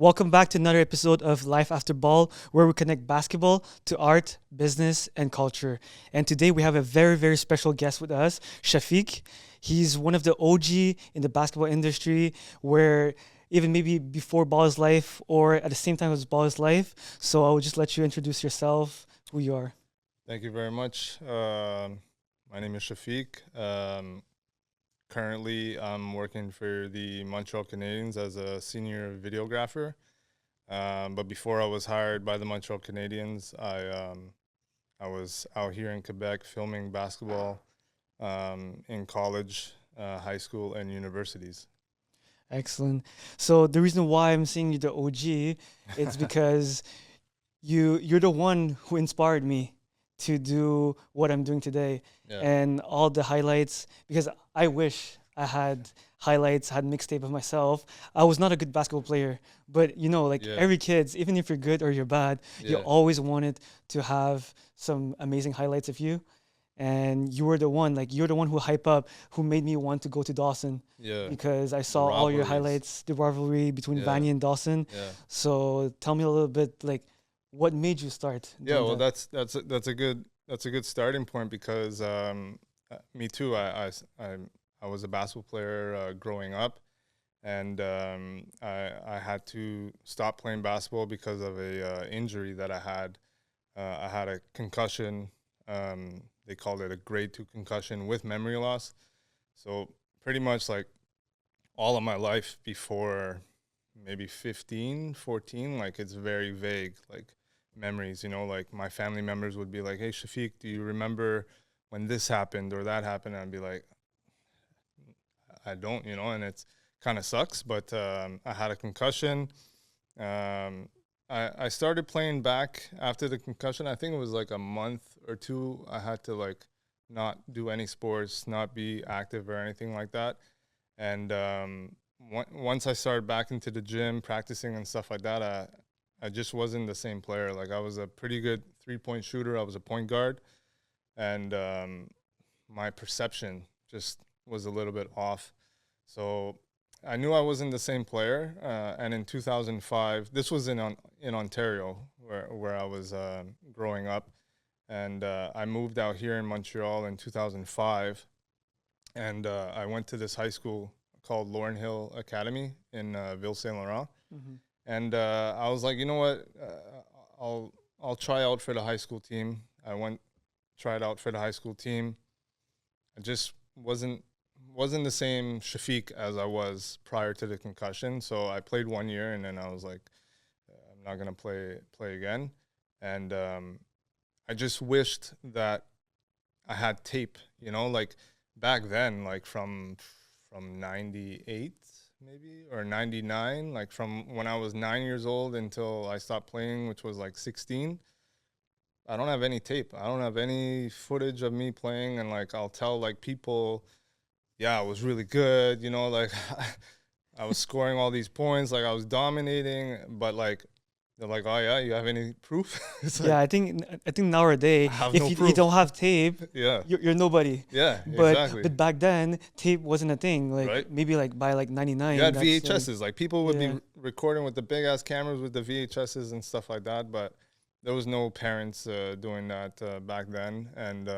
Welcome back to another episode of Life After Ball, where we connect basketball to art, business, and culture. And today we have a very, very special guest with us, Shafique. He's one of the OG in the basketball industry, where even maybe before Ballislife or at the same time as Ballislife. So I will just let you introduce yourself, who you are. Thank you very much. My name is Shafique. Currently, I'm working for the Montreal Canadiens as a senior videographer. But before I was hired by the Montreal Canadiens, I was out here in Quebec filming basketball in college, high school, and universities. Excellent. So the reason why I'm saying you're the OG is because you're the one who inspired me to do what I'm doing today. Yeah. And all the highlights, because I wish I had highlights, had mixtape of myself. I was not a good basketball player, but every kid's, even if you're good or you're bad, you always wanted to have some amazing highlights of you. And you were the one, you're the one who hype up, who made me want to go to Dawson. Yeah. Because I saw all your highlights, the rivalry between Vanier and Dawson. Yeah. So tell me a little bit, what made you start? Yeah, well, that's a good starting point because me too. I was a basketball player growing up, and I had to stop playing basketball because of a injury that I had. I had a concussion. They called it a grade 2 concussion with memory loss. So pretty much all of my life before maybe 15, 14, it's very vague, memories, my family members would be like, hey, Shafique, do you remember when this happened or that happened? And I'd be like, I don't, and it's kind of sucks, but I had a concussion. I started playing back after the concussion. I think it was a month or two. I had to not do any sports, not be active or anything like that. And once I started back into the gym, practicing and stuff like that, I just wasn't the same player. I was a pretty good 3-point shooter. I was a point guard. And my perception just was a little bit off. So I knew I wasn't the same player. And in 2005, this was in Ontario where I was growing up. And I moved out here in Montreal in 2005. And I went to this high school called Lauren Hill Academy in Ville Saint Laurent. Mm-hmm. And I was like, you know what? I'll try out for the high school team. I tried out for the high school team. I just wasn't the same Shafique as I was prior to the concussion. So I played 1 year, and then I was like, I'm not gonna play again. And I just wished that I had tape. Back then, from 98. Maybe, or 99, from when I was 9 years old until I stopped playing, which was 16. I don't have any tape. I don't have any footage of me playing, and I'll tell people, yeah, I was really good, I was scoring all these points, I was dominating, but they're like, oh yeah, you have any proof? I think nowadays, if you don't have tape, you're nobody. Yeah, exactly. But back then, tape wasn't a thing. Right? Maybe by 99. You had VHSs. People would be recording with the big ass cameras with the VHSs and stuff like that. But there was no parents doing that back then. And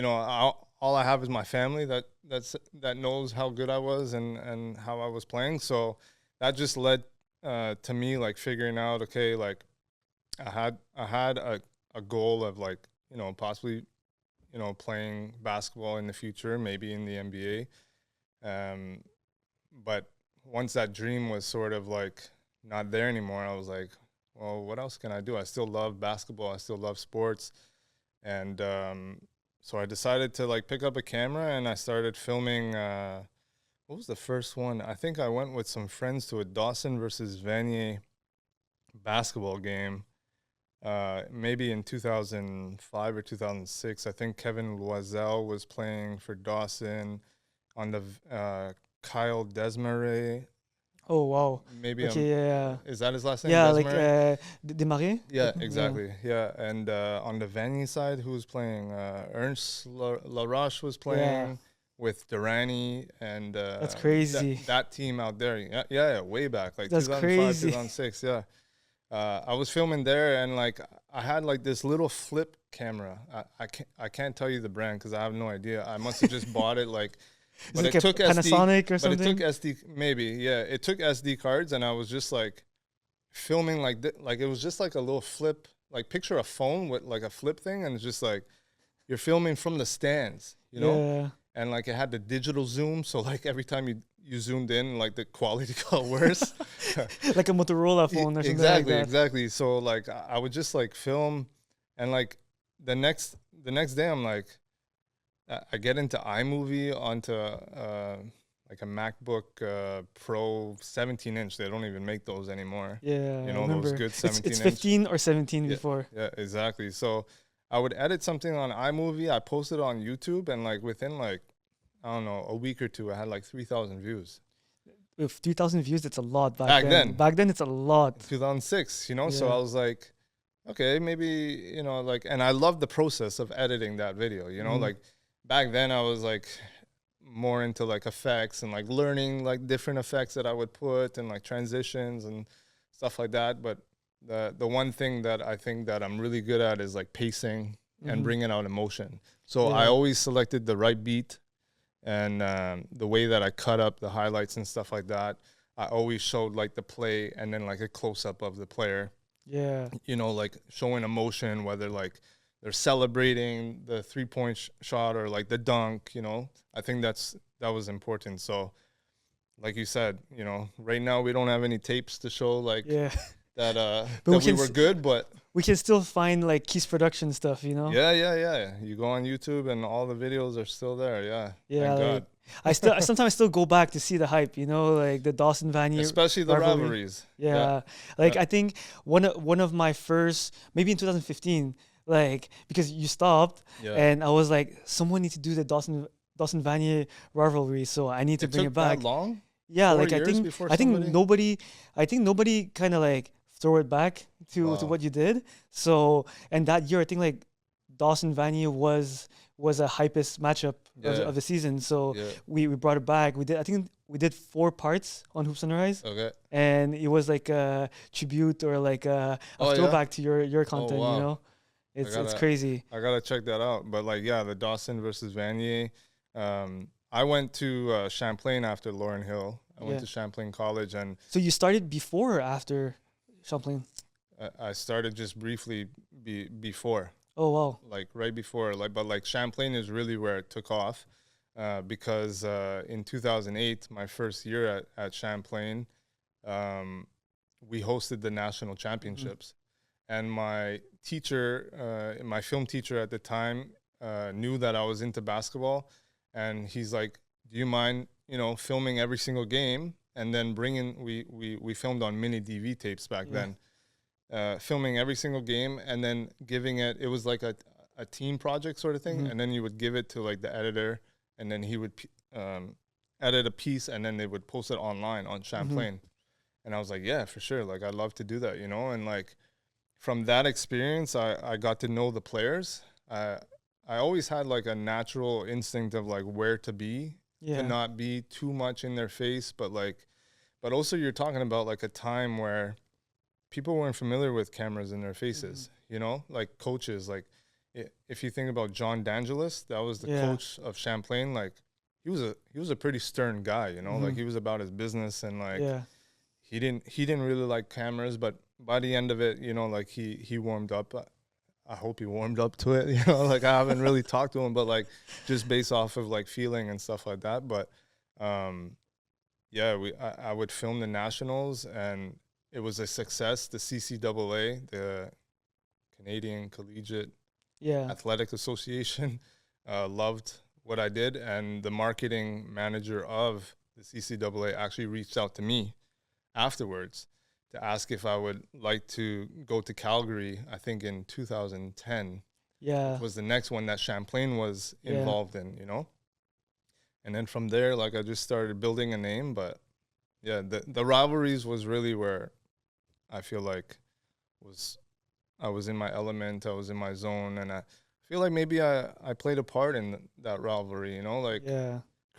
all I have is my family that knows how good I was and how I was playing. So that just led to me figuring out, okay, I had a goal of possibly playing basketball in the future, maybe in the NBA, but once that dream was sort of not there anymore, I was like, well, what else can I do? I still love basketball, I still love sports, and so I decided to pick up a camera, and I started filming. What was the first one? I think I went with some friends to a Dawson versus Vanier basketball game, maybe in 2005 or 2006. I think Kevin Loisel was playing for Dawson on the Kyle Desmarais. Oh, wow. Maybe. Okay, yeah. Is that his last name? Yeah, Desmarais? Desmarais? Yeah, exactly. Yeah. And on the Vanier side, who was playing? Ernst Laroche was playing. with Durrani and That's crazy. that team out there. Yeah, way back, like That's 2005, crazy. 2006. Yeah, I was filming there, and like I had like this little flip camera. I can't tell you the brand because I have no idea. I must have just bought it like. Is it like a Panasonic or something? But it took SD, maybe. Yeah, it took SD cards, and I was just like filming like like it was just like a little flip. Like picture a phone with like a flip thing, and it's just like you're filming from the stands, you know. Yeah. And like it had the digital zoom, so like every time you zoomed in, like the quality got worse. Like a Motorola phone or something Exactly, like that. exactly. So like I would just like film, and like the next day I'm like, I get into iMovie onto like a MacBook Pro 17-inch. They don't even make those anymore. Yeah, you know, those good 17-inch. It's 15 or 17 yeah, before. Yeah, exactly. So I would edit something on iMovie. I posted it on YouTube, and like within like, I don't know, a week or two, I had like 3,000 views. With 3,000 views, it's a lot back then. Back then, it's a lot. 2006, you know? Yeah. So I was like, okay, maybe, you know, like, and I loved the process of editing that video, you know? Like, back then, I was like more into like effects and like learning like different effects that I would put and like transitions and stuff like that. But the one thing that I think that I'm really good at is like pacing and bringing out emotion. So I always selected the right beat. And the way that I cut up the highlights and stuff like that, I always showed like the play and then like a close up of the player. Yeah. You know, like showing emotion, whether like they're celebrating the 3-point shot or like the dunk, you know. I think that was important. So like you said, you know, right now we don't have any tapes to show like that we were good, but we can still find like Keehs Production stuff, you know? Yeah. You go on YouTube and all the videos are still there. Yeah. Yeah. Thank Like, God. I sometimes still go back to see the hype, you know, like the Dawson Vanier, especially the rivalries. Yeah. Like I think one of my first, maybe in 2015, like because you stopped and I was like, someone needs to do the Dawson Vanier rivalry, so I need to bring it back. That long? Yeah, 4 like years I think nobody kind of like throw it back to what you did. So, and that year I think like Dawson Vanier was a hypest matchup of the season. So we brought it back. I think we did 4 parts on Hoops Sunrise. Okay. And it was like a tribute or like a throwback to your content, you know? It's crazy. I gotta check that out. But like, yeah, the Dawson versus Vanier. I went to Champlain after Laurel Hill. I went to Champlain College, and so you started before or after Champlain? I started just briefly before. Oh wow! Like right before, but like Champlain is really where it took off, because in 2008, my first year at Champlain, we hosted the national championships, and my teacher, my film teacher at the time, knew that I was into basketball. And he's like, do you mind, you know, filming every single game and then we filmed on mini DV tapes back then, filming every single game and then giving it was like a team project sort of thing. And then you would give it to like the editor and then he would edit a piece and then they would post it online on Champlain. And I was like, yeah, for sure. Like, I'd love to do that, you know? And like, from that experience, I got to know the players. I always had like a natural instinct of like where to be, to not be too much in their face, but also you're talking about like a time where people weren't familiar with cameras in their faces, you know, like coaches, like if you think about John D'Angelis, that was the coach of Champlain. Like he was a pretty stern guy, you know, like he was about his business and like he didn't really like cameras, but by the end of it, you know, like he warmed up. I hope he warmed up to it, you know, like I haven't really talked to him, but like just based off of like feeling and stuff like that. But I would film the nationals and it was a success. The CCAA, the Canadian Collegiate Athletic Association, loved what I did. And the marketing manager of the CCAA actually reached out to me afterwards to ask if I would like to go to Calgary, I think in 2010. Yeah. Was the next one that Champlain was involved in, you know? And then from there, like I just started building a name. But yeah, the rivalries was really where I feel like I was in my element, I was in my zone. And I feel like maybe I played a part in that rivalry, you know? Like,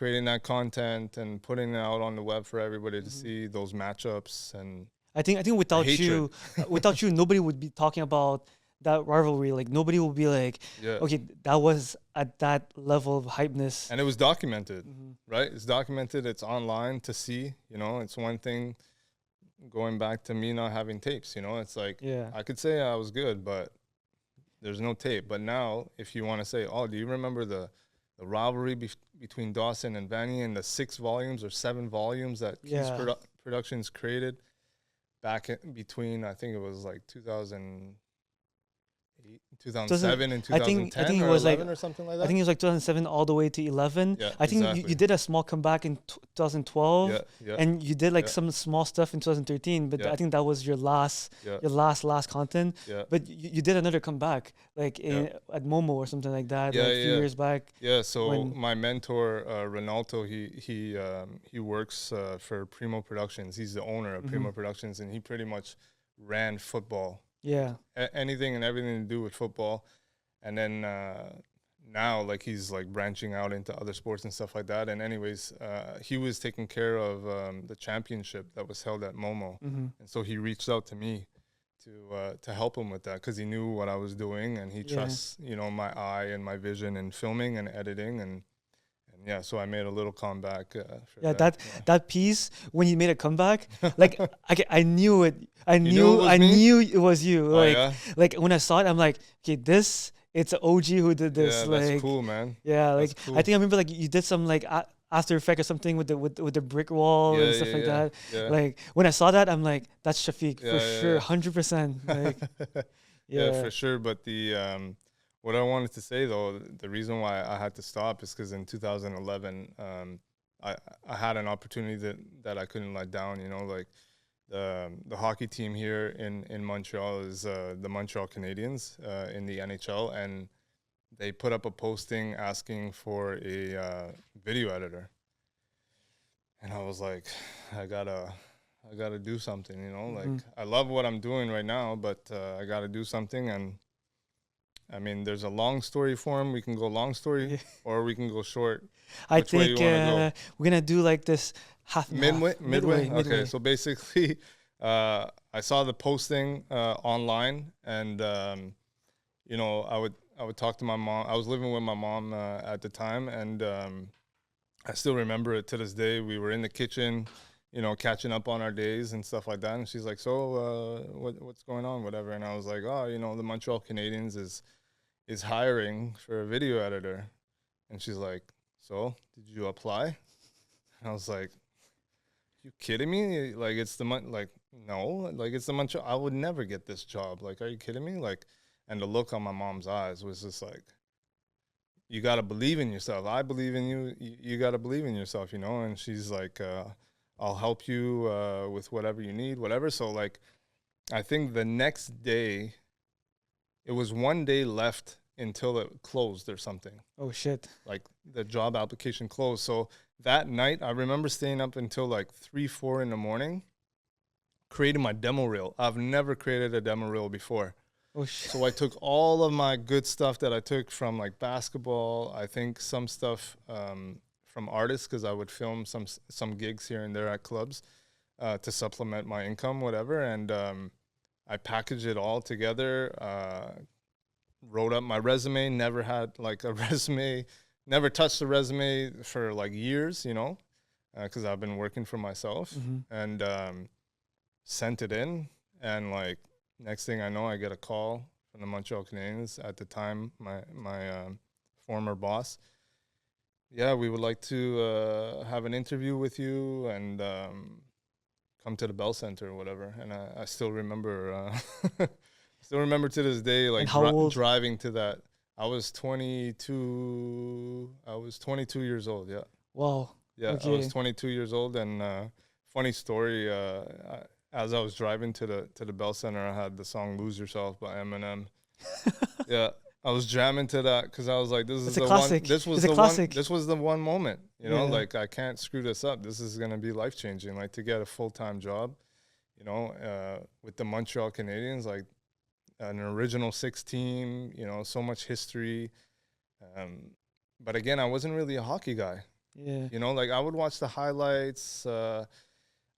creating that content and putting it out on the web for everybody to see those matchups. And I think without you, nobody would be talking about that rivalry. Like nobody will be like, okay, that was at that level of hypeness. And it was documented, right? It's documented. It's online to see. You know, it's one thing. Going back to me not having tapes, you know, it's like I could say I was good, but there's no tape. But now, if you want to say, oh, do you remember the rivalry between Dawson and Vanny and the 6 volumes or 7 volumes that Keehs Productions created back between, I think it was like 2007 and 2010 I think it or was 11 like, or something like that? I think it was like 2007 all the way to 11. Yeah, I think you did a small comeback in 2012 and you did like some small stuff in 2013, but I think that was your last content. But you did another comeback like at Momo or something like that like a few years back. Yeah, so my mentor, Ronaldo, he works for Primo Productions. He's the owner of Primo Productions, and he pretty much ran football. Yeah. Anything and everything to do with football. And then now, like, he's, like, branching out into other sports and stuff like that. And anyways, he was taking care of the championship that was held at Momo. And so he reached out to me to help him with that because he knew what I was doing. And he trusts, you know, my eye and my vision in filming and editing. And so I made a little comeback. That piece when you made a comeback, like I knew it. I knew it was you. Like when I saw it, I'm like, okay, it's an OG who did this. Yeah, like, that's cool, man. Yeah, like cool. I think I remember like you did some like After Effect or something with the brick wall and stuff like that. Yeah. Like when I saw that, I'm like, that's Shafique for sure, 100%. Like, for sure. But the what I wanted to say, though, the reason why I had to stop is because in 2011, I had an opportunity that I couldn't let down. You know, like the hockey team here in Montreal is the Montreal Canadiens in the NHL, and they put up a posting asking for a video editor. And I was like, I gotta do something, you know? Like, I love what I'm doing right now, but I gotta do something. And I mean, there's a long story form. We can go long story, or we can go short. I think we're gonna do like this midway. Okay, so basically, I saw the posting online, and you know, I would talk to my mom. I was living with my mom at the time, and I still remember it to this day. We were in the kitchen, you know, catching up on our days and stuff like that. And she's like, "So, what's going on, whatever?" And I was like, "Oh, you know, the Montreal Canadiens is hiring for a video editor." And she's like, "So, did you apply?" And I was like, "You kidding me? Like, it's the no, like it's the Montreal. I would never get this job. Like, are you kidding me?" Like, and the look on my mom's eyes was just like, "You got to believe in yourself. I believe in you. You got to believe in yourself, you know." And she's like, "I'll help you with whatever you need, whatever." So, like, I think the next day, it was one day left until it closed or something. Oh, shit. Like, the job application closed. So that night, I remember staying up until like 3, 4 in the morning, creating my demo reel. I've never created a demo reel before. Oh, shit. So I took all of my good stuff that I took from like basketball, I think some stuff from artists, because I would film some gigs here and there at clubs to supplement my income, whatever. And I packaged it all together, wrote up my resume, never had like a resume, never touched a resume for like years, you know, because I've been working for myself, and sent it in. And like, next thing I know, I get a call from the Montreal Canadiens at the time, my former boss. "Yeah, we would like to have an interview with you and come to the Bell Center or whatever." And I still remember, to this day, like driving to that. I was 22. I was 22 years old. Yeah. Wow. Yeah, okay. I was 22 years old, and funny story. As I was driving to the Bell Center, I had the song "Lose Yourself" by Eminem. Yeah, I was jamming to that because I was like, "This is the classic. one. This was the classic. one. This was the one moment. You know, like I can't screw this up. This is gonna be life changing. Like to get a full-time job, you know, with the Montreal Canadiens, like an original 6 team. You know, so much history. But again, I wasn't really a hockey guy. Yeah. You know, like I would watch the highlights. I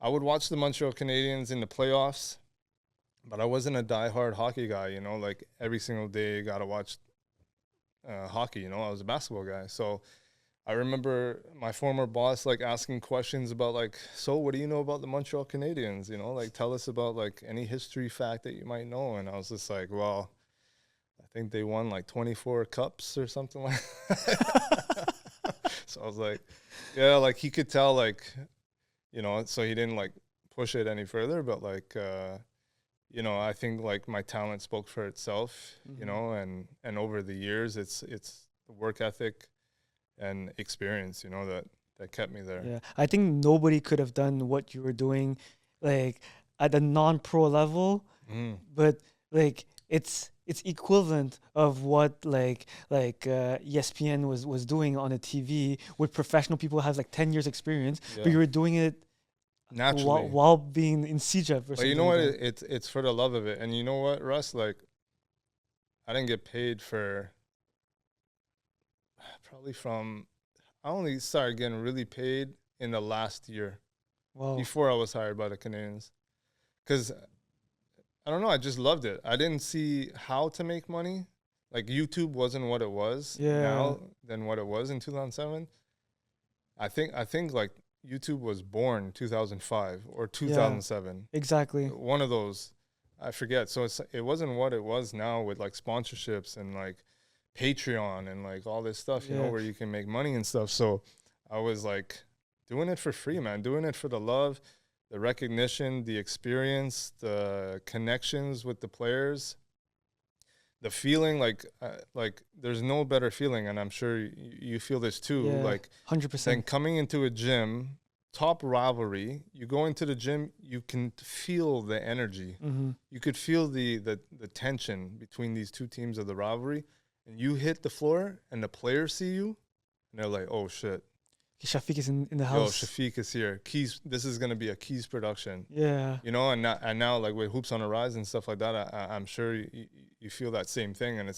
would watch the Montreal Canadiens in the playoffs, but I wasn't a diehard hockey guy. You know, like every single day, got to watch hockey. You know, I was a basketball guy. So I remember my former boss like asking questions about like, so what do you know about the Montreal Canadiens? You know, like tell us about like any history fact that you might know. And I was just like, well, I think they won like 24 cups or something like that. So I was like, yeah, like he could tell, like, you know, so he didn't like push it any further. But like, you know, I think like my talent spoke for itself, you know, and over the years, it's the work ethic and experience, you know, that kept me there. Yeah, I think nobody could have done what you were doing, like at the non-pro level, but like it's equivalent of what ESPN was doing on the TV with professional people who have like 10 years experience, but you were doing it naturally while being in CJEP. But you know what? It's for the love of it, and you know what, Russ? Like, I didn't get paid for probably from. I only started getting really paid in the last year, before I was hired by the Canadiens, because I don't know. I just loved it. I didn't see how to make money. Like YouTube wasn't what it was now than what it was in 2007. I think like YouTube was born 2005 or 2007. Exactly. One of those. I forget. So it wasn't what it was now with like sponsorships and like Patreon and like all this stuff, you know, where you can make money and stuff. So I was like doing it for free, man, doing it for the love, the recognition, the experience, the connections with the players, the feeling, like there's no better feeling. And I'm sure you feel this too. Like 100%. Then coming into a gym, top rivalry, you go into the gym, you can feel the energy. You could feel the tension between these two teams of the rivalry. And you hit the floor, and the players see you, and they're like, "Oh shit, Shafique is in the house. Yo, Shafique is here. Keehs, this is gonna be a Keehs production." Yeah, you know, and now like with Hoops on the Rise and stuff like that, I'm sure you feel that same thing, and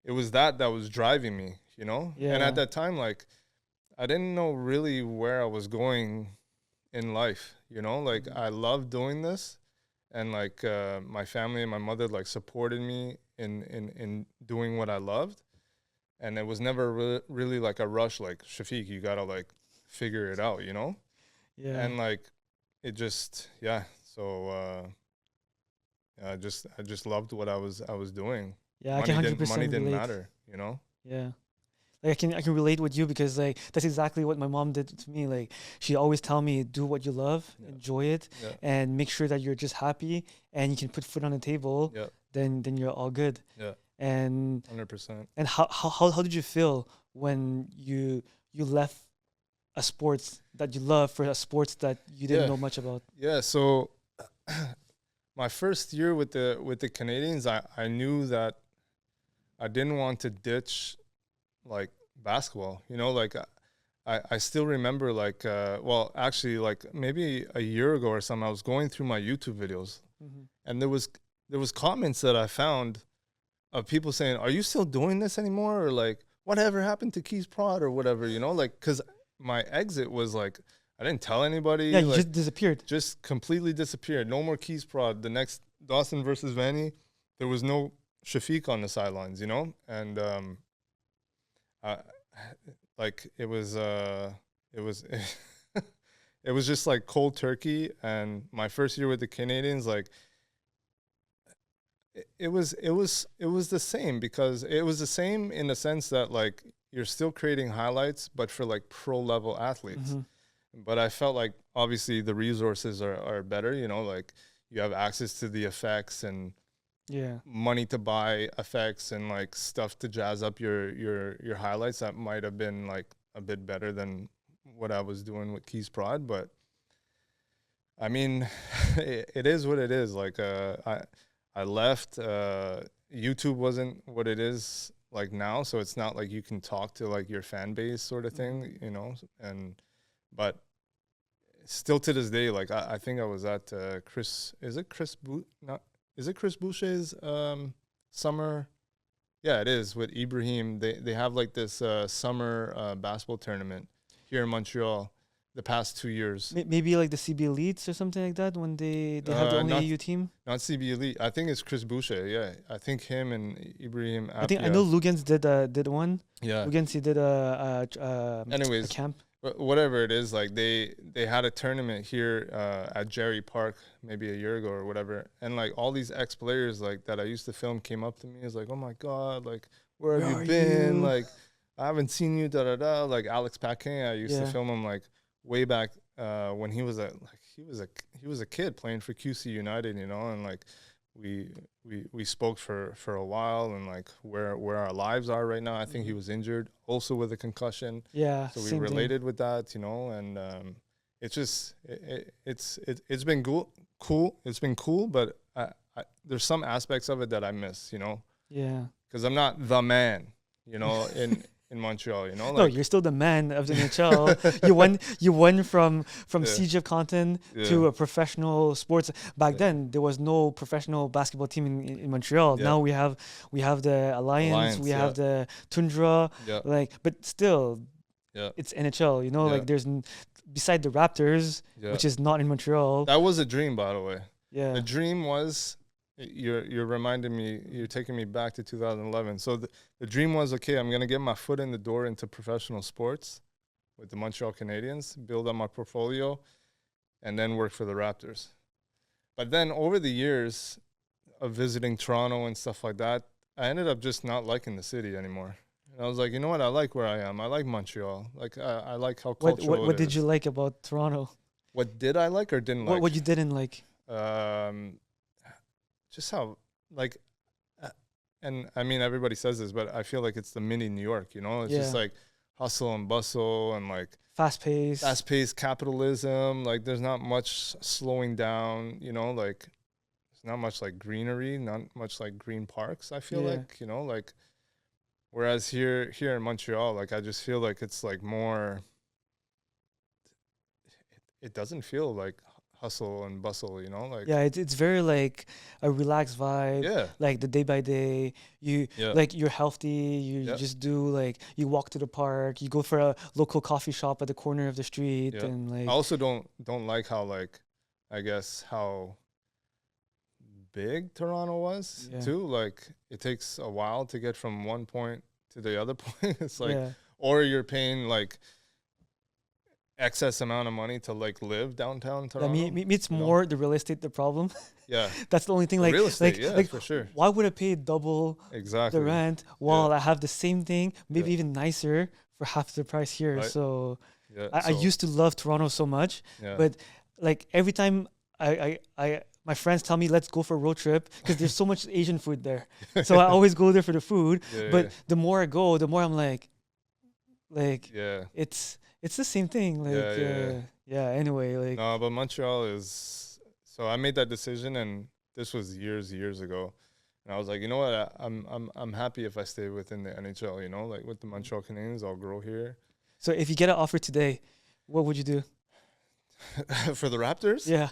it was that was driving me, you know. And at that time, like, I didn't know really where I was going in life, you know. Like, I loved doing this, and like my family and my mother like supported me in doing what I loved, and it was never really like a rush. Like, Shafique, you gotta like figure it out, you know. Yeah. And like it just So I just loved what I was doing. Yeah, I can 100% money didn't relate. matter, you know. Yeah. Like I can relate with you because like that's exactly what my mom did to me. Like she always tell me, do what you love, enjoy it, and make sure that you're just happy and you can put food on the table. Then you're all good. And 100%. And how did you feel when you left a sports that you love for a sports that you didn't know much about? Yeah. So my first year with the Canadiens, I knew that I didn't want to ditch like basketball, you know. Like I still remember like well, actually, like maybe a year ago or something, I was going through my YouTube videos, and there was comments that I found of people saying, "Are you still doing this anymore?" Or like, "Whatever happened to Keehs Prod?" Or whatever, you know. Like, because my exit was like, I didn't tell anybody. Yeah, you like, just disappeared. Just completely disappeared. No more Keehs Prod. The next Dawson versus Vanny, there was no Shafique on the sidelines, you know. And like it was it was just like cold turkey. And my first year with the Canadiens, like it was the same, because it was the same in the sense that like you're still creating highlights, but for like pro level athletes. But I felt like obviously the resources are better, you know, like you have access to the effects and money to buy effects and like stuff to jazz up your highlights that might have been like a bit better than what I was doing with Keehs Prod. But I mean, it is what it is. Like I left. YouTube wasn't what it is like now, so it's not like you can talk to like your fan base sort of thing, you know. But still to this day, like I think I was at Chris Boucher's summer. Yeah, it is, with Ibrahim. They have like this summer basketball tournament. He here in Montreal the past 2 years. Maybe like the CB Elites or something like that when they have the only AU team. Not CB Elite. I think it's Chris Boucher. Yeah, I think him and Ibrahim. I know Lugans did one. Yeah, Lugans he did a camp. Whatever it is, like they had a tournament here at Jerry Park maybe a year ago or whatever, and like all these ex players like that I used to film came up to me. It's like, oh my god, like where have you been? Like I haven't seen you. Da da da. Like Alex Paquin, I used to film him like way back when he was a kid playing for QC United, you know, and like we spoke for a while and like where our lives are right now. I think he was injured also with a concussion. Yeah, so we related with that, you know, and it's just it's been cool. It's been cool, but there's some aspects of it that I miss, you know. Yeah, because I'm not the man, you know, in Montreal, you know. Like, no, you're still the man of the NHL. you won from Siege of Canton to a professional sports. Back then, there was no professional basketball team in Montreal. Now we have the Alliance, we have the Tundra, like, but still, it's NHL. You know, like there's beside the Raptors, which is not in Montreal. That was a dream, by the way. Yeah, the dream was. You're reminding me, you're taking me back to 2011. So the dream was, okay, I'm going to get my foot in the door into professional sports with the Montreal Canadiens, build up my portfolio, and then work for the Raptors. But then over the years of visiting Toronto and stuff like that, I ended up just not liking the city anymore. And I was like, you know what? I like where I am. I like Montreal. Like I like how cultural What did you like about Toronto? What did I like or didn't like? What you didn't like? Just how, like, and I mean, everybody says this, but I feel like it's the mini New York, you know? It's just like hustle and bustle and like fast-paced capitalism. Like, there's not much slowing down, you know? Like, there's not much like greenery, not much like green parks, I feel like, you know? Like, whereas here in Montreal, like, I just feel like it's like more, it doesn't feel like hustle and bustle, you know, like it's very like a relaxed vibe. Like the day by day, you like you're healthy, you just do like you walk to the park, you go for a local coffee shop at the corner of the street, and like I also don't like how, like, I guess how big Toronto was too. Like it takes a while to get from one point to the other point. It's like or you're paying like excess amount of money to like live downtown Toronto. Me it's more the real estate the problem. That's the only thing. The like real estate, like for sure. Why would I pay double the rent while I have the same thing, maybe even nicer for half the price here? Right. So I used to love Toronto so much, but like every time I my friends tell me let's go for a road trip because there's so much Asian food there. So I always go there for the food. But the more I go, the more I'm like it's the same thing. Like anyway, like no, but Montreal is. So I made that decision, and this was years ago, and I was like, you know what, I'm happy if I stay within the NHL. You know, like with the Montreal Canadiens, I'll grow here. So if you get an offer today, what would you do? For the Raptors? Yeah.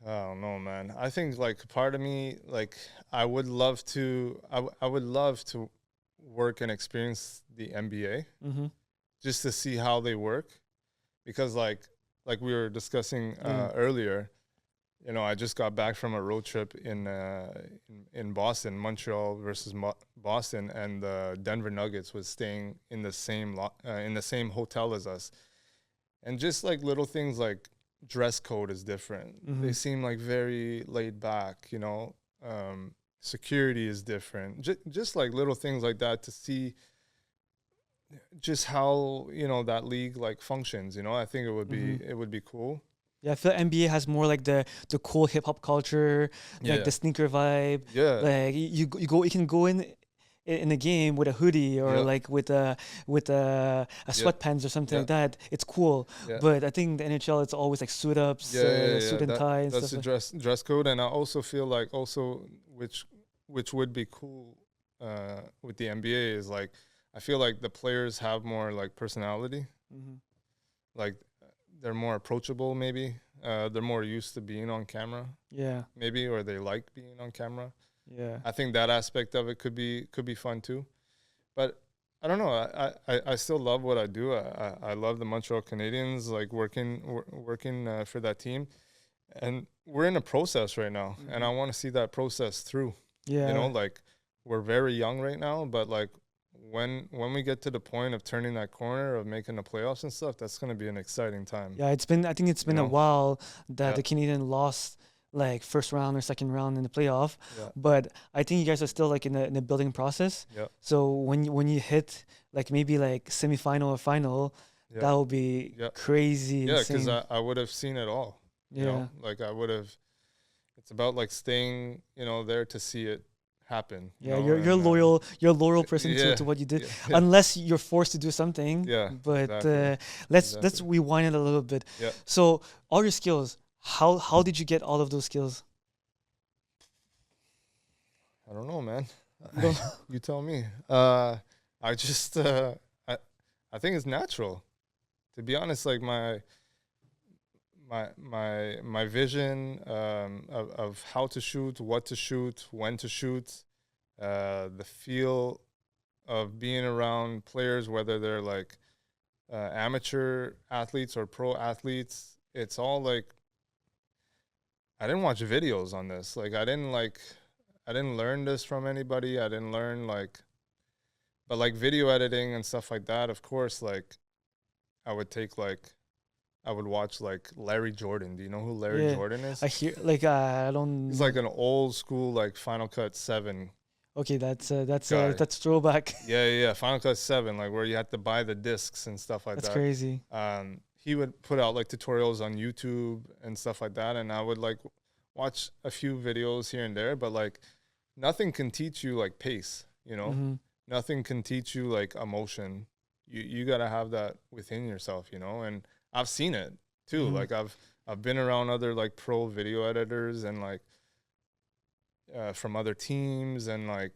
I don't know, man. I think like part of me, like I would love to work and experience the NBA. Mm-hmm. Just to see how they work, because like we were discussing earlier, you know, I just got back from a road trip in Boston, Montreal versus Boston, and the Denver Nuggets was staying in the same hotel as us, and just like little things like dress code is different. Mm-hmm. They seem like very laid back, you know. Security is different. Just like little things like that to see. Just how, you know, that league like functions, you know, I think it would be cool. Yeah, I feel NBA has more like the cool hip hop culture, like the sneaker vibe. Yeah, like you can go in a game with a hoodie or like with a sweatpants or something like that. It's cool. Yeah. But I think the NHL, it's always like suit ups, suit and tie. And that's the dress code, and I also feel like which would be cool with the NBA is like. I feel like the players have more like personality, like they're more approachable. Maybe they're more used to being on camera. Yeah, maybe, or they like being on camera. Yeah, I think that aspect of it could be fun too. But I don't know. I still love what I do. I love the Montreal Canadiens, like working for that team, and we're in a process right now, and I want to see that process through. Yeah. You know, like we're very young right now, but like when we get to the point of turning that corner of making the playoffs and stuff, that's going to be an exciting time. Yeah, I think it's been a while that the Canadian lost like first round or second round in the playoff. Yeah. But I think you guys are still like in the building process. Yeah. So when you hit like maybe like semifinal or final, that will be crazy. Yeah, because I would have seen it all. You know, like I would have. It's about like staying, you know, there to see it happen. Yeah, you're loyal. You're a loyal person to what you did, unless you're forced to do something. Yeah. But let's rewind it a little bit. Yeah. So all your skills, how did you get all of those skills? I don't know, man. You tell me. I just I think it's natural. To be honest, like my vision of how to shoot, what to shoot, when to shoot, the feel of being around players, whether they're like amateur athletes or pro athletes, it's all like, I didn't watch videos on this. Like I didn't learn this from anybody. I didn't learn but like video editing and stuff like that, of course, like I would watch like Larry Jordan. Do you know who Larry Jordan is? I hear I don't. He's like an old school like Final Cut 7. Okay, that's throwback. Yeah. Final Cut 7, like where you had to buy the discs and stuff like that. That's crazy. He would put out like tutorials on YouTube and stuff like that, and I would like watch a few videos here and there, but like nothing can teach you like pace, you know? Mm-hmm. Nothing can teach you like emotion. You got to have that within yourself, you know? And I've seen it too. Mm-hmm. Like I've been around other like pro video editors and like from other teams, and like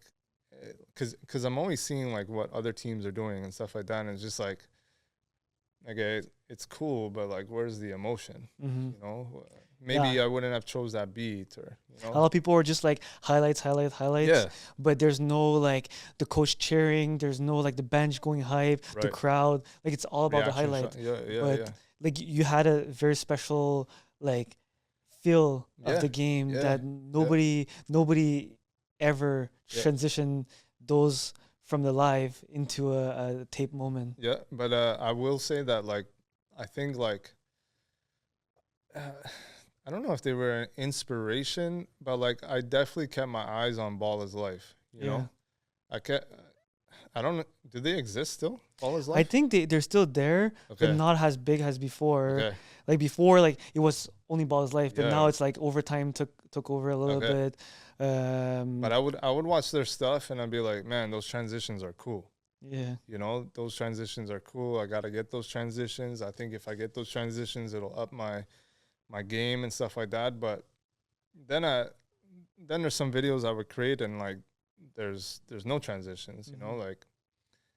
cuz I'm always seeing like what other teams are doing and stuff like that, and it's just like, okay, it's cool, but like where's the emotion? Mm-hmm. You know? Maybe I wouldn't have chose that beat, or you know? A lot of people are just like highlights. Yeah. But there's no like the coach cheering. There's no like the bench going hype, the crowd. Like it's all about Reaction the highlight. Yeah. Like you had a very special like feel of the game that nobody ever transitioned those from the live into a tape moment. Yeah, but I will say that like I think like I don't know if they were an inspiration, but like I definitely kept my eyes on Ball is Life. You know, I don't know. Do they exist still? Ball is Life? I think they're still there, but not as big as before. Okay. Like before, like it was only Ball is Life, but now it's like overtime took over a little bit. But I would watch their stuff and I'd be like, man, those transitions are cool. Yeah. You know, those transitions are cool. I gotta get those transitions. I think if I get those transitions, it'll up my game and stuff like that. But then there's some videos I would create and like there's no transitions, you know, like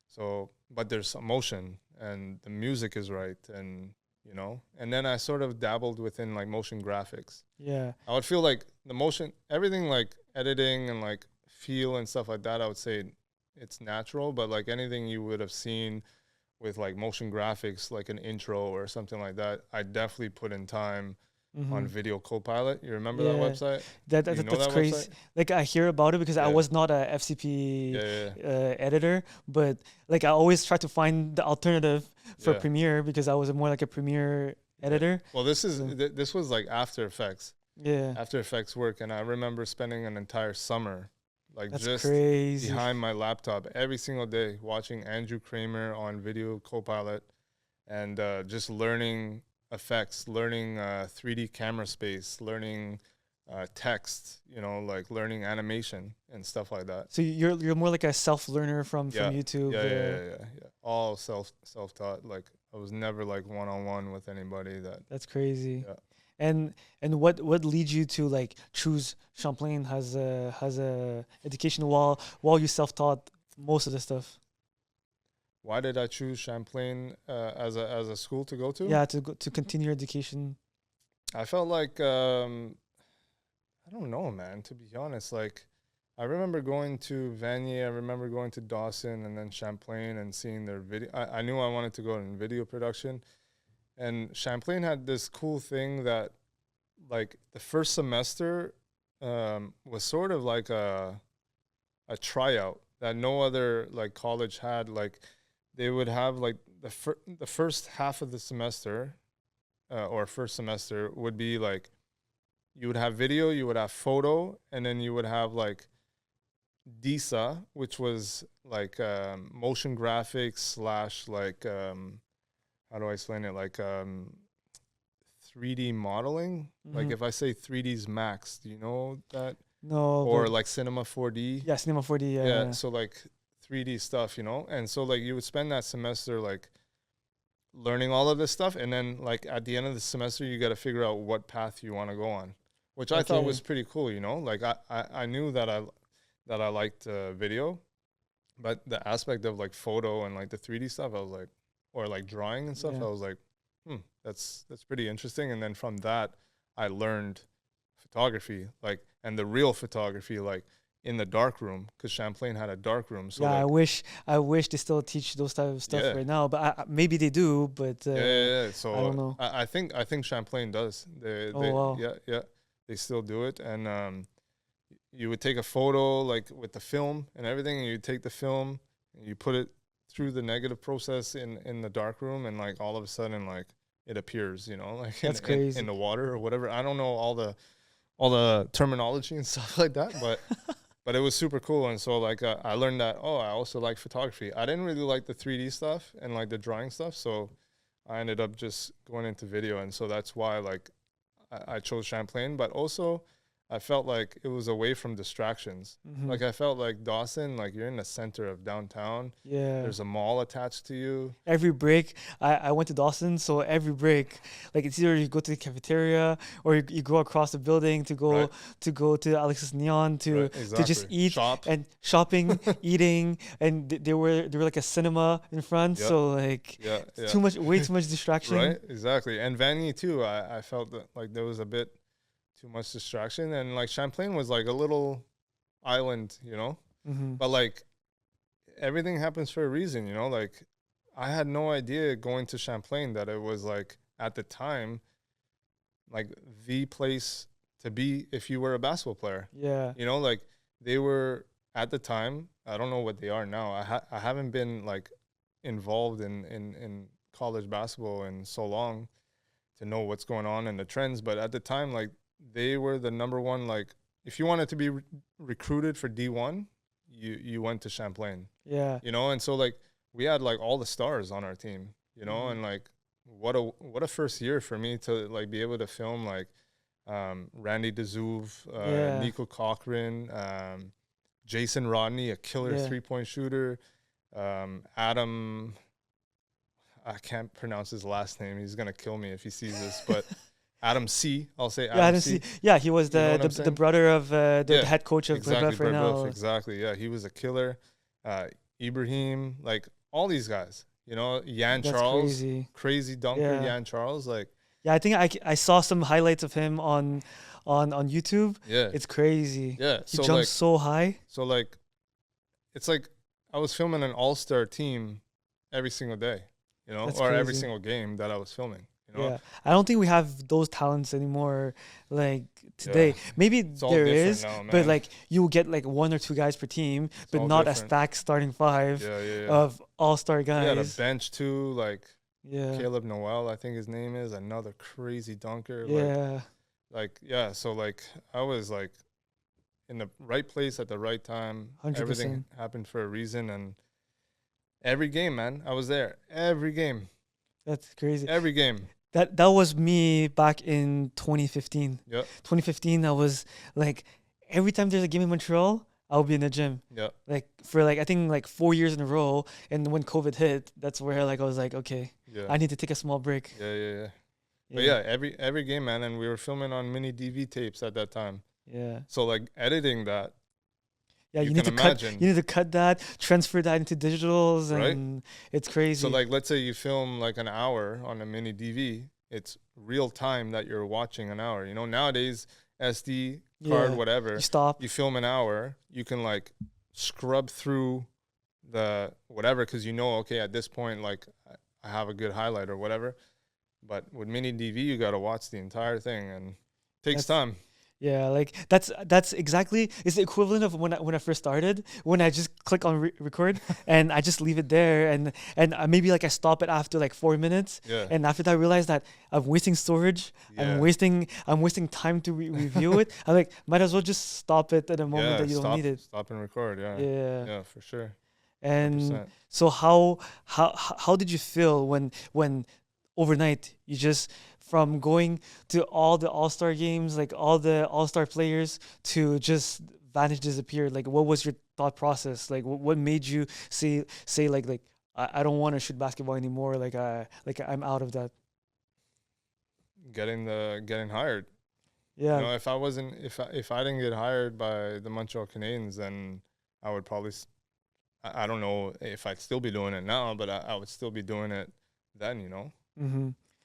so, but there's emotion and the music is right, and you know, and then I sort of dabbled within like motion graphics. Yeah. I would feel like the motion, everything like editing and like feel and stuff like that, I would say it's natural, but like anything you would have seen with like motion graphics, like an intro or something like that, I definitely put in time on Video Copilot. You remember that website? That's crazy. Website? Like I hear about it because I was not a FCP editor, but like I always try to find the alternative for Premiere because I was more like a Premiere editor. Well, this was like After Effects. Yeah. After Effects work, and I remember spending an entire summer like That's just crazy. behind my laptop every single day watching Andrew Kramer on Video Copilot and just learning effects, learning 3D camera space, learning text, you know, like learning animation and stuff like that. So you're more like a self-learner from YouTube. Yeah. All self-taught. Like I was never like one-on-one with anybody. That's crazy. Yeah. And what leads you to like choose Champlain has a education while you self-taught most of the stuff? Why did I choose Champlain as a school to go to? Yeah, to continue your education. I felt like I don't know, man. To be honest, like I remember going to Vanier, I remember going to Dawson and then Champlain and seeing their video. I knew I wanted to go in video production. And Champlain had this cool thing that, like, the first semester was sort of like a tryout that no other, like, college had. Like, they would have, like, the first half of the semester or first semester would be, like, you would have video, you would have photo, and then you would have, like, DISA, which was like motion graphics slash like how do I explain it, like 3D modeling. Like if I say 3D's max, do you know that? No. Or like Cinema 4D. Yeah, Cinema 4D. Yeah. So like 3D stuff, you know. And so like you would spend that semester like learning all of this stuff, and then like at the end of the semester you got to figure out what path you want to go on, which I thought was pretty cool, you know. Like I knew that I liked video, but the aspect of like photo and like the 3D stuff, I was like, or like drawing and stuff, I was like, that's pretty interesting. And then from that, I learned photography, like, and the real photography, like in the dark room, because Champlain had a dark room. So yeah, like, I wish they still teach those type of stuff right now, but maybe they do, but So I don't know. I think Champlain does. Wow. Yeah, they still do it. And you would take a photo like with the film and everything, and you take the film and you put it through the negative process in the dark room, and like all of a sudden like it appears, you know, like that's crazy. In the water or whatever. I don't know all the terminology and stuff like that, but it was super cool. And so like I learned that, I also like photography. I didn't really like the 3D stuff and like the drawing stuff, so I ended up just going into video. And so that's why like I chose Champlain, but also I felt like it was away from distractions. Like I felt like Dawson, like you're in the center of downtown. Yeah. There's a mall attached to you. Every break, I went to Dawson, so every break, like it's either you go to the cafeteria or you go across the building to go to Alexis Neon to just eat and shopping, eating, and there were like a cinema in front. So like way too much distraction. Right, exactly. And Vanier too. I felt that like there was a bit too much distraction, and like Champlain was like a little island, you know. But like everything happens for a reason, you know. Like I had no idea going to Champlain that it was like at the time like the place to be if you were a basketball player. Yeah, you know, like they were at the time. I don't know what they are now. I haven't been like involved in college basketball in so long to know what's going on and the trends, but at the time, like they were the number one. Like if you wanted to be recruited for D1, you went to Champlain. Yeah, you know. And so like we had like all the stars on our team, you know. And like what a first year for me to like be able to film like Randy DeZuve, Nico Cochran, Jason Rodney, a killer 3-point shooter, Adam, I can't pronounce his last name, he's gonna kill me if he sees this, but Adam C. I'll say Adam C. Yeah, he was the brother of the head coach of BEFORE right now. Exactly, yeah, he was a killer. Ibrahim, like all these guys, you know, Charles, crazy dunker, Yan Charles, like. Yeah, I think I saw some highlights of him on YouTube. Yeah, it's crazy. Yeah, he jumps so high. So like, it's like I was filming an all-star team every single day, you know, or every single game that I was filming. You know? Yeah, I don't think we have those talents anymore. Like today, maybe there is, now, but like you will get like 1 or 2 guys per team, but not a stacked starting 5 of all-star guys. Yeah, the bench too, like Caleb Noel, I think his name is, another crazy dunker. So like I was like in the right place at the right time. 100%. Everything happened for a reason, and every game, man, I was there. Every game. That's crazy. Every game. That was me back in 2015. Yeah. 2015, I was like, every time there's a game in Montreal, I'll be in the gym. Yeah. Like for like I think like 4 years in a row, and when COVID hit, that's where like I was like, okay, I need to take a small break. Yeah. But yeah, every game, man, and we were filming on mini DV tapes at that time. Yeah. So like editing that. Yeah, you need to cut that, transfer that into digitals, and it's crazy. So like, let's say you film like an hour on a mini DV, it's real time that you're watching an hour. You know, nowadays SD card, whatever. You stop. You film an hour. You can like scrub through the whatever because you know, okay, at this point, like I have a good highlight or whatever. But with mini DV, you got to watch the entire thing and it takes time. Yeah, like that's exactly, it's the equivalent of when I first started, when I just click on record and I just leave it there, and maybe like I stop it after like 4 minutes, and after that I realize that I'm wasting storage, I'm wasting time to review it. I'm like, might as well just stop it at a moment that you don't need it. Stop and record. Yeah, for sure. And 100%. so how did you feel when overnight you just, from going to all the all-star games, like all the all-star players, to just vanish, disappear? Like, what was your thought process? Like, what made you say like I don't want to shoot basketball anymore? Like I'm out of that. Getting hired. Yeah. You know, if I didn't get hired by the Montreal Canadiens, then I would probably, I don't know if I'd still be doing it now, but I would still be doing it then, you know,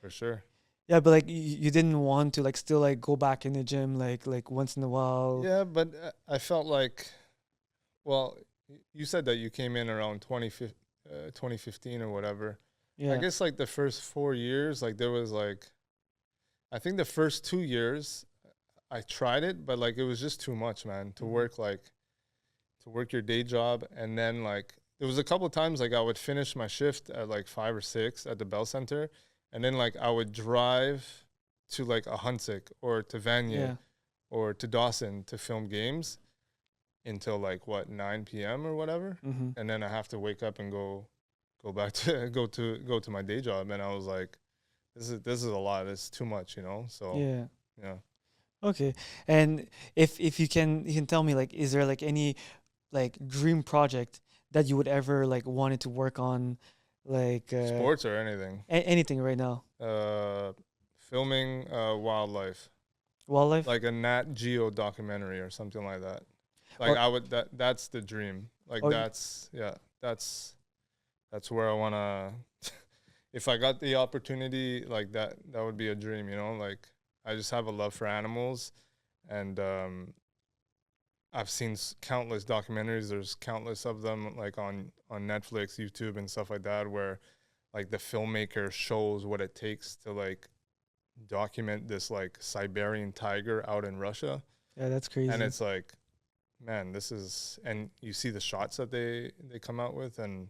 for sure. Yeah, but like you didn't want to like still like go back in the gym like once in a while. Yeah, but I felt like, well, you said that you came in around 2015 or whatever. Yeah. I guess like the first 4 years, like there was like, I think the first 2 years I tried it, but like it was just too much, man, to work your day job. And then like there was a couple of times like I would finish my shift at like 5 or 6 at the Bell Center. And then, like, I would drive to, like, a Huntsic or to Vanier or to Dawson to film games until, like, 9 p.m. or whatever. And then I have to wake up and go back to go to my day job. And I was like, this is a lot. It's too much, you know? So, yeah. Okay. And if you can tell me, like, is there, like, any, like, dream project that you would ever, like, wanted to work on? Like sports or anything? Anything right now. Filming wildlife, like a Nat Geo documentary or something like that. Like that's the dream. Like that's where I wanna. If I got the opportunity, like that would be a dream, you know. Like I just have a love for animals, and I've seen countless documentaries. There's countless of them, like on Netflix, YouTube, and stuff like that, where like the filmmaker shows what it takes to like document this like Siberian tiger out in Russia. Yeah, that's crazy. And it's like, man, this is, and you see the shots that they come out with, and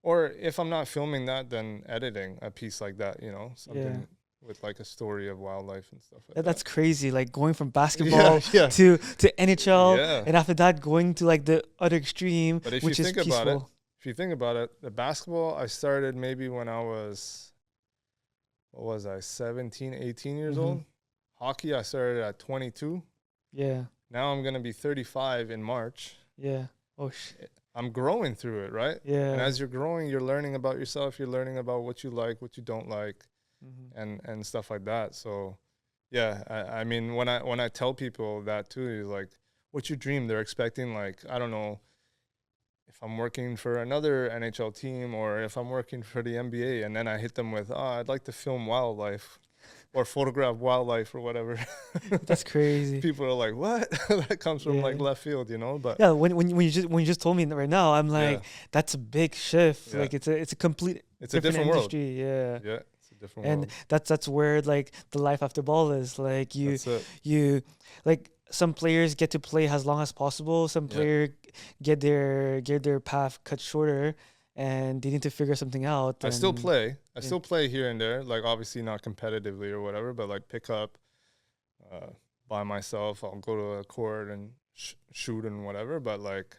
or if I'm not filming that, then editing a piece like that, you know, something with like a story of wildlife and stuff like that. That's crazy. Like going from basketball to NHL, and after that going to like the other extreme, but if which you is think peaceful. About it, if you think about it, the basketball I started maybe when I was, what was I, 17, 18 years old. Hockey I started at 22. Yeah. Now I'm gonna be 35 in March. Yeah. Oh shit. I'm growing through it, right? Yeah. And as you're growing, you're learning about yourself. You're learning about what you like, what you don't like. And stuff like that. So yeah, I mean when I tell people that too, is like, what's your dream? They're expecting like, I don't know, if I'm working for another NHL team or if I'm working for the NBA, and then I hit them with, I'd like to film wildlife or photograph wildlife or whatever. That's crazy. People are like, what? That comes from like left field, you know? But yeah, when you just told me right now, I'm like, that's a big shift. Like it's a complete different industry. World. Yeah. And that's where like the life after ball is. Like you like some players get to play as long as possible. Some player get their path cut shorter, and they need to figure something out. I still play. I still play here and there. Like obviously not competitively or whatever, but like pick up by myself. I'll go to a court and shoot and whatever. But like,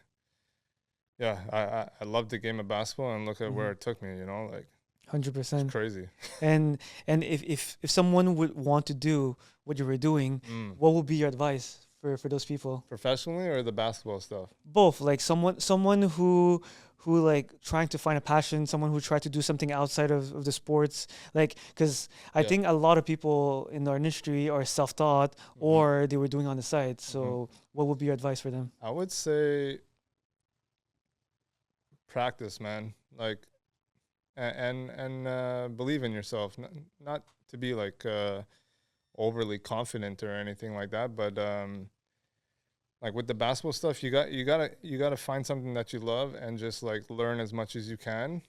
yeah, I love the game of basketball, and look at where it took me. You know, like. 100%. It's crazy. And if someone would want to do what you were doing, what would be your advice for those people? Professionally or the basketball stuff? Both. Like someone who like trying to find a passion, someone who tried to do something outside of the sports. Like, because I think a lot of people in our industry are self-taught or they were doing on the side. So what would be your advice for them? I would say practice, man. Like, and believe in yourself, not to be like overly confident or anything like that. But like with the basketball stuff, you gotta find something that you love and just like learn as much as you can.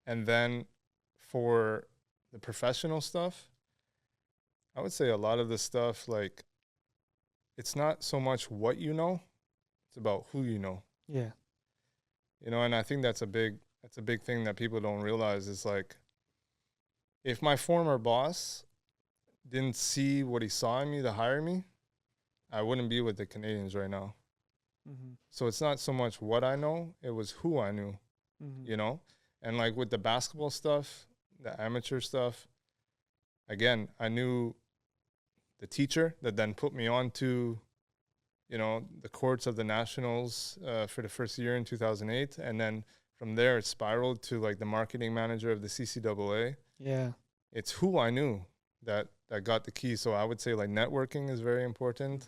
And then for the professional stuff, I would say a lot of the stuff, like, it's not so much what you know, it's about who you know. Yeah. You know, and I think that's a big thing that people don't realize is like, if my former boss didn't see what he saw in me to hire me, I wouldn't be with the Canadians right now. Mm-hmm. So it's not so much what I know, it was who I knew, you know? And like with the basketball stuff, the amateur stuff, again, I knew the teacher that then put me on to, you know, the courts of the Nationals for the first year in 2008. And then from there, it spiraled to like the marketing manager of the CCAA. Yeah. It's who I knew that got the key. So I would say like networking is very important.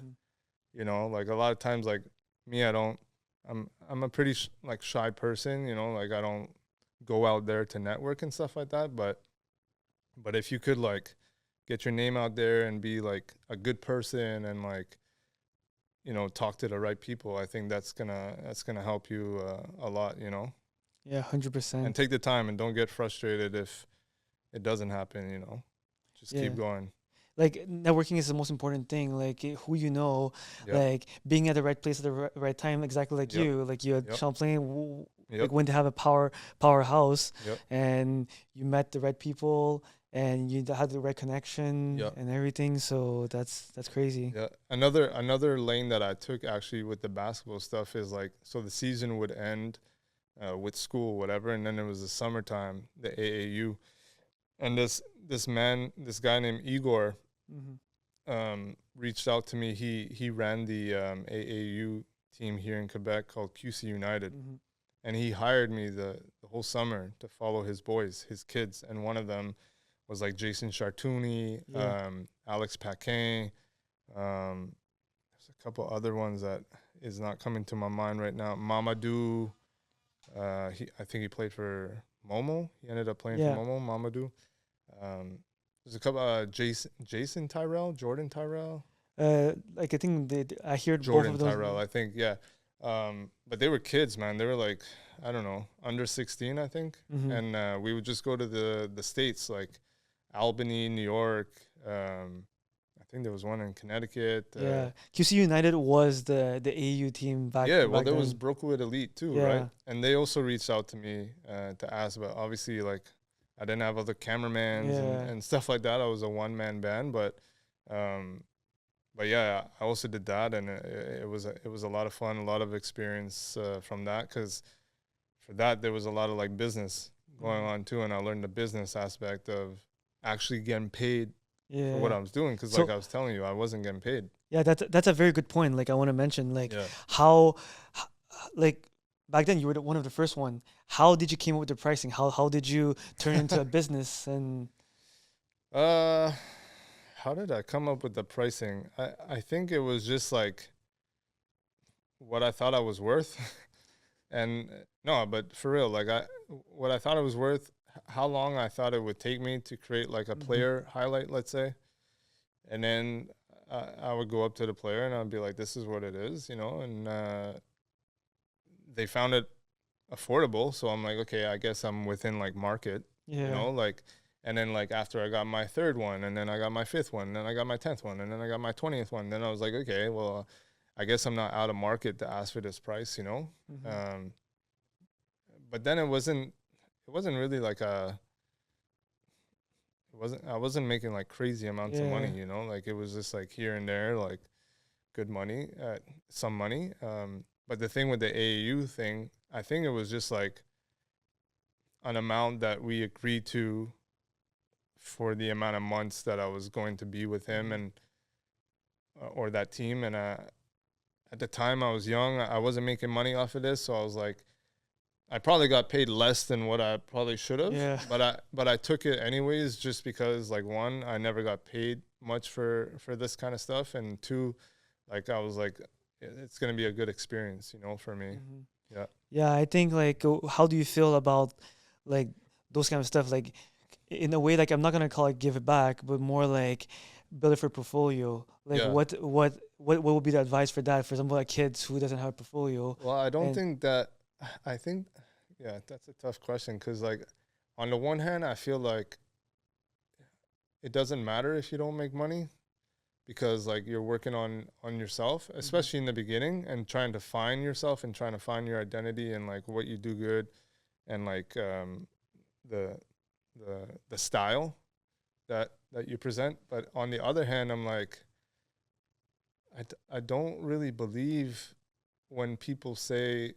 You know, like a lot of times, like me, I'm a pretty like shy person, you know, like I don't go out there to network and stuff like that. But if you could like get your name out there and be like a good person and like, you know, talk to the right people, I think that's gonna help you a lot, you know. Yeah, 100%. And take the time and don't get frustrated if it doesn't happen, you know. Just keep going. Like networking is the most important thing. Like who you know, like being at the right place at the right time. Exactly like you. Like you at Champlain, like when to have a powerhouse, and you met the right people and you had the right connection and everything. So that's crazy. Yeah. Another lane that I took actually with the basketball stuff is like, so the season would end with school, whatever, and then it was the summertime, the AAU, and this guy named Igor reached out to me. He ran the AAU team here in Quebec called QC United, and he hired me the whole summer to follow his boys, his kids, and one of them was like Jason Chartouni, Alex Paquin. There's a couple other ones that is not coming to my mind right now. Mamadou, I think he played for Momo. He ended up playing for Momo, Mamadou. There's a couple, Jason Tyrell, Jordan Tyrell. Like I think I hear Jordan both of those. Tyrell, I think, but they were kids, man. They were like, I don't know, under 16, I think. And we would just go to the States, like Albany, New York. I think there was one in Connecticut. QC United was the AU team back. Yeah, well, there was Brookwood Elite too, right? And they also reached out to me to ask, but obviously, like, I didn't have other cameramans and stuff like that. I was a one-man band, but yeah, I also did that, and it was a lot of fun, a lot of experience from that, because for that there was a lot of like business going on too, and I learned the business aspect of actually getting paid for what I was doing, because like I was telling you, I wasn't getting paid. Yeah, that's a very good point. Like I want to mention like how like back then you were one of the first one. How did you came up with the pricing? How did you turn into a business? And how did I come up with the pricing? I think it was just like what I thought I was worth. And no, but for real, like what I thought it was worth, how long I thought it would take me to create like a player highlight, let's say. And then I would go up to the player and I'd be like, this is what it is, you know, and they found it affordable. So I'm like, okay, I guess I'm within like market, you know, like, and then like after I got my third one, and then I got my fifth one, and then I got my 10th one, and then I got my 20th one. Then I was like, okay, well, I guess I'm not out of market to ask for this price, you know? But then it wasn't really like I wasn't making like crazy amounts of money, you know? Like it was just like here and there, like good money, some money. But the thing with the AAU thing, I think it was just like an amount that we agreed to for the amount of months that I was going to be with him and or that team. And at the time I was young, I wasn't making money off of this, so I was like, I probably got paid less than what I probably should have. Yeah. But I took it anyways, just because like one, I never got paid much for this kind of stuff, and two, like I was like, it's gonna be a good experience, you know, for me. Yeah, I think like, how do you feel about like those kind of stuff? Like in a way, like I'm not gonna call it give it back, but more like build it for portfolio. Like Yeah. what would be the advice for that? For example, like kids who doesn't have a portfolio. Well, I don't And- think that. I think, yeah, that's a tough question because, like, on the one hand, I feel like it doesn't matter if you don't make money because, like, you're working on yourself, especially in the beginning, and trying to find yourself and trying to find your identity and like what you do good, and like the style that you present. But on the other hand, I'm like, I don't really believe when people say,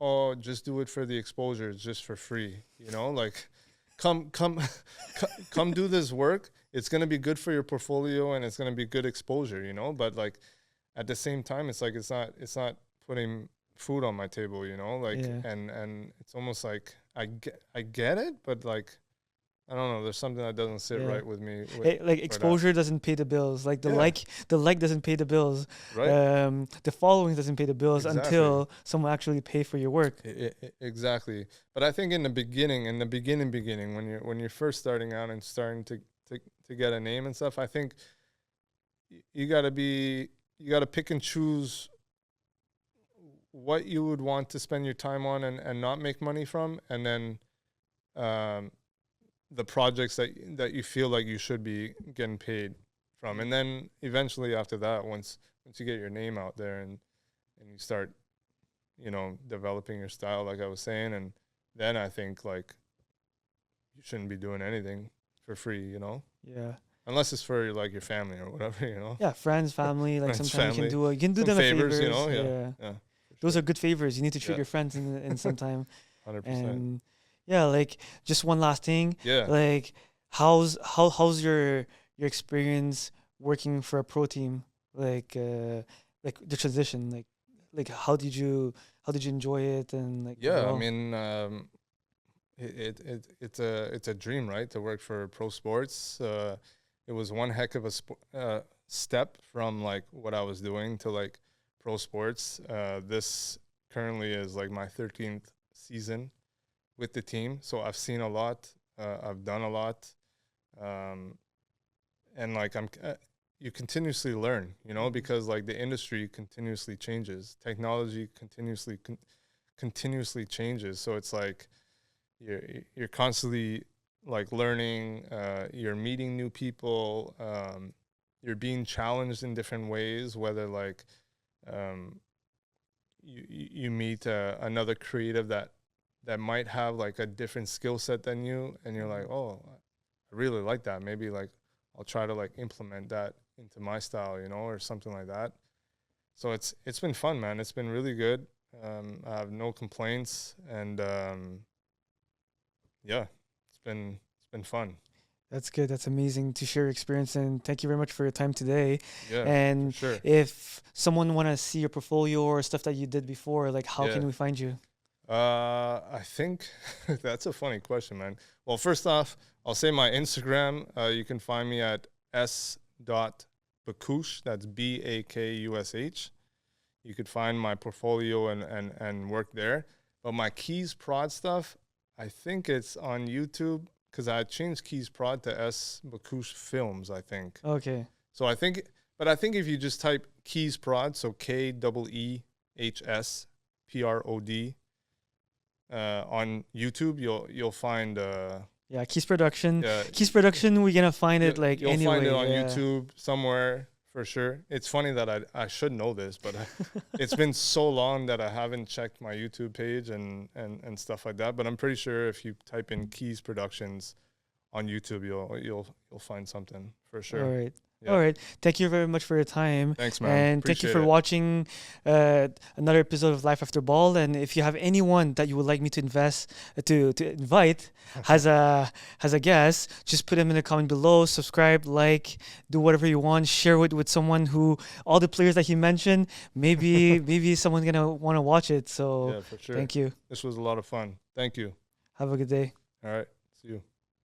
oh, just do it for the exposure, it's just for free, you know, like come come do this work, it's going to be good for your portfolio and it's going to be good exposure, you know, but like at the same time it's like it's not putting food on my table, you know, like and it's almost like I get it, but like I don't know. There's something that doesn't sit right with me. Like exposure doesn't pay the bills. Like the like doesn't pay the bills. Right. The following doesn't pay the bills until someone actually pay for your work. Exactly. But I think in the beginning, when you're first starting out and starting to get a name and stuff, I think you gotta pick and choose what you would want to spend your time on and not make money from, and then the projects that you feel like you should be getting paid from. And then eventually after that, once you get your name out there and you start, you know, developing your style, like I was saying, and then I think like you shouldn't be doing anything for free, you know? Yeah. Unless it's for like your family or whatever, you know? Yeah, friends, family, like Friends, sometimes family. you can do them favors, favors, you know? Yeah. Those are good favors. You need to treat your friends in some time. 100%. And yeah, like just one last thing. Yeah. Like how's your experience working for a pro team? Like the transition, like how did you enjoy it? And like I mean it's a dream, right, to work for pro sports. It was one heck of a step from like what I was doing to like pro sports. This currently is like my 13th season with the team, so I've seen a lot, I've done a lot, and like you continuously learn, you know, because like the industry continuously changes, technology continuously changes, so it's like you're constantly like learning, you're meeting new people, you're being challenged in different ways, whether like you meet another creative that might have like a different skill set than you, and you're like, oh, I really like that. Maybe like I'll try to like implement that into my style, you know, or something like that. So it's been fun, man. It's been really good. I have no complaints, and yeah, it's been fun. That's good. That's amazing to share your experience, and thank you very much for your time today. Yeah, and for sure. If someone want to see your portfolio or stuff that you did before, like how can we find you? I think that's a funny question, man. Well, first off, I'll say my Instagram. You can find me at s.bakush. That's Bakush. You could find my portfolio and work there. But my Keehs Prod stuff, I think it's on YouTube, because I changed Keehs Prod to S Bakush Films, I think. Okay. So I think if you just type Keehs Prod, so KEEHS PROD, on YouTube, you'll find Keehs Production. Yeah, Keehs Production, we're gonna find it like you'll anyway. Find it on YouTube somewhere for sure. It's funny that I should know this, but it's been so long that I haven't checked my YouTube page and stuff like that. But I'm pretty sure if you type in Keehs Productions on YouTube, you'll find something for sure. All right. Yeah. All right. Thank you very much for your time. Thanks, man. And thank you for watching another episode of Life After Ball. And if you have anyone that you would like me to invite as a guest, just put them in the comment below. Subscribe, like, do whatever you want. Share it with someone who, all the players that he mentioned, maybe someone's gonna want to watch it. So yeah, for sure. Thank you. This was a lot of fun. Thank you. Have a good day. All right. See you.